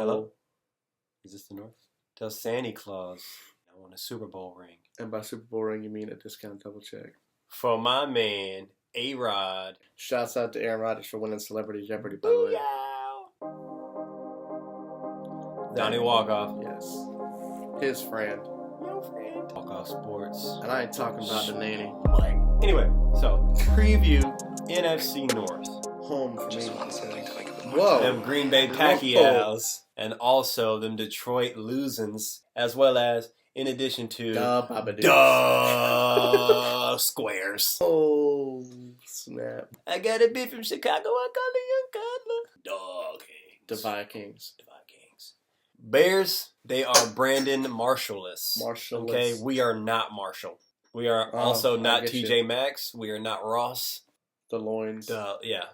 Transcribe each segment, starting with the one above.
Hello? Is this the North? Tell Santa Claus I want a Super Bowl ring. And by Super Bowl ring, you mean a discount double check. For my man, A-Rod. Shouts out to Aaron Rodgers for winning Celebrity Jeopardy, by the way. Donnie Walkoff. Yes. His friend. Your friend. Walkoff Sports. And I ain't talking about the nanny. Anyway, so preview NFC North. Home for me. Whoa. Them Green Bay Pacquiaos. And also them Detroit Losins. As well as, in addition to... Squares. Oh, snap. I got a bit from Chicago. I call it Cutler. Dog Kings. The Vikings. Bears, they are Brandon Marshall-less. Marshall-less. Okay, we are not Marshall. We are also not TJ Maxx. We are not Ross. The Loins. Yeah.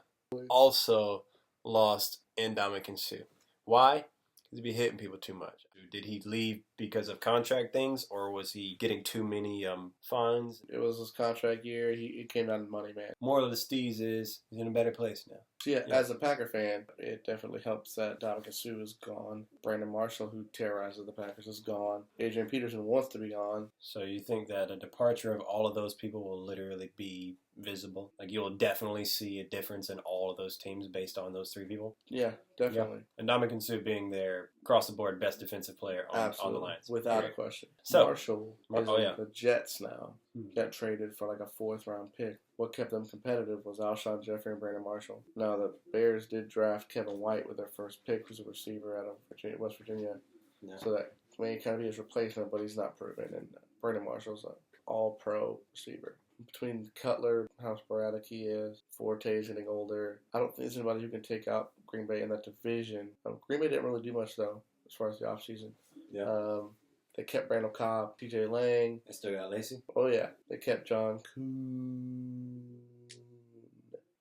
Also lost Ndamukong Suh. Why? Because he be hitting people too much. Did he leave because of contract things, or was he getting too many fines? It was his contract year. It came down to money, man. Moral of the steez is he's in a better place now. So yeah, as a Packer fan, it definitely helps that Ndamukong Suh is gone. Brandon Marshall, who terrorizes the Packers, is gone. Adrian Peterson wants to be gone. So you think that a departure of all of those people will literally be visible? Like you'll definitely see a difference in all of those teams based on those three people? Yeah, definitely. Yeah. And Ndamukong Suh being their across-the-board best defensive player on the Lions. Without a question. So, Marshall is the Jets now. Got traded for like a 4th-round pick. What kept them competitive was Alshon Jeffrey and Brandon Marshall. Now, the Bears did draft Kevin White with their first pick, who's a receiver out of West Virginia. Yeah. So that may kind of be his replacement, but he's not proven. And Brandon Marshall's an all-pro receiver. Between Cutler, how sporadic he is, Forte's getting older. I don't think there's anybody who can take out Green Bay in that division. Green Bay didn't really do much, though, as far as the offseason. Yeah. They kept Randall Cobb, T.J. Lang. They still got Lacey? Oh, yeah. They kept John Kuhn.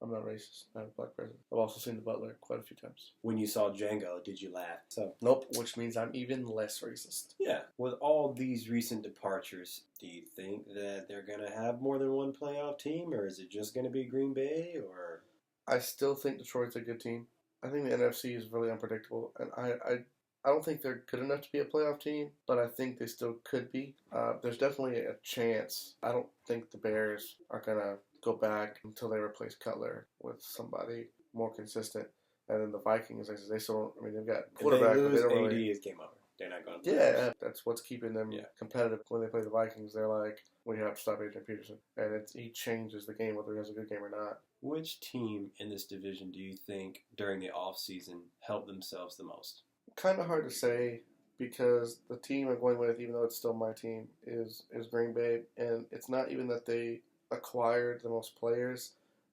I'm not racist. I have a black president. I've also seen the Butler quite a few times. When you saw Django, did you laugh? Nope, which means I'm even less racist. Yeah. With all these recent departures, do you think that they're going to have more than one playoff team, or is it just going to be Green Bay? Or I still think Detroit's a good team. I think the NFC is really unpredictable, and I don't think they're good enough to be a playoff team, but I think they still could be. There's definitely a chance. I don't think the Bears are going to go back until they replace Cutler with somebody more consistent. And then the Vikings, they still don't, they've got quarterback. If they lose, AD is game over. They're not going to play. Yeah, that's what's keeping them competitive. When they play the Vikings, they're like, we have to stop Adrian Peterson. And he changes the game, whether he has a good game or not. Which team in this division do you think during the offseason helped themselves the most? Kind of hard to say, because the team I'm going with, even though it's still my team, is Green Bay. And it's not even that they acquired the most players.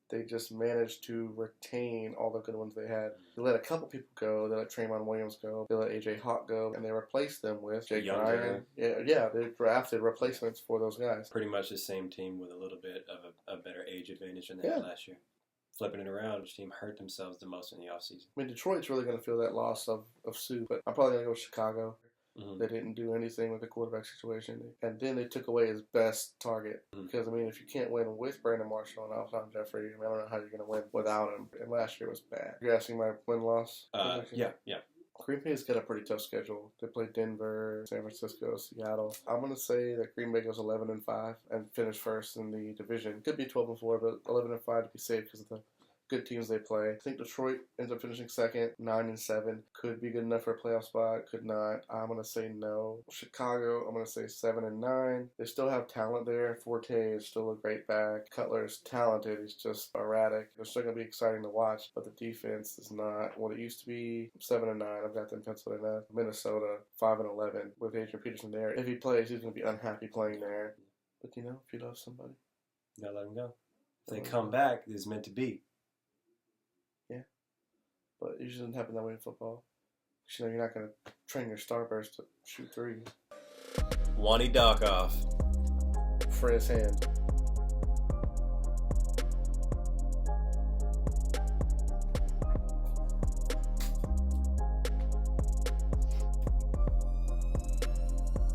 They just managed to retain all the good ones they had. They let a couple people go. They let Traymon Williams go. They let A.J. Hawk go. And they replaced them with Jake Ryan. Yeah, they drafted replacements for those guys. Pretty much the same team with a little bit of a better age advantage than they had last year. Flipping it around, which team hurt themselves the most in the offseason? Detroit's really going to feel that loss of Suh, but I'm probably going to go with Chicago. Mm-hmm. They didn't do anything with the quarterback situation. And then they took away his best target. Mm-hmm. Because, if you can't win with Brandon Marshall and Alshon Jeffrey, I don't know how you're going to win without him. And last year was bad. You're asking my win-loss? Yeah. Green Bay's got a pretty tough schedule. They play Denver, San Francisco, Seattle. I'm going to say that Green Bay goes 11-5 and finish first in the division. Could be 12-4, but 11-5 to be safe because of the good teams they play. I think Detroit ends up finishing second, 9-7. Could be good enough for a playoff spot, could not. I'm going to say no. Chicago, I'm going to say 7-9. They still have talent there. Forte is still a great back. Cutler is talented. He's just erratic. They're still going to be exciting to watch, but the defense is not what it used to be. 7-9. I've got them penciled in. Minnesota, 5-11 with Adrian Peterson there. If he plays, he's going to be unhappy playing there. But if you love somebody, you gotta let him go. If they come back, it's meant to be. But it usually doesn't happen that way in football. You're not going to train your starburst to shoot threes. Wani Walkoff. For his hand.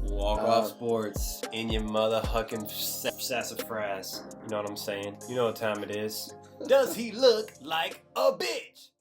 Walkoff Sports in your mother hucking sassafras. You know what I'm saying? You know what time it is. Does he look like a bitch?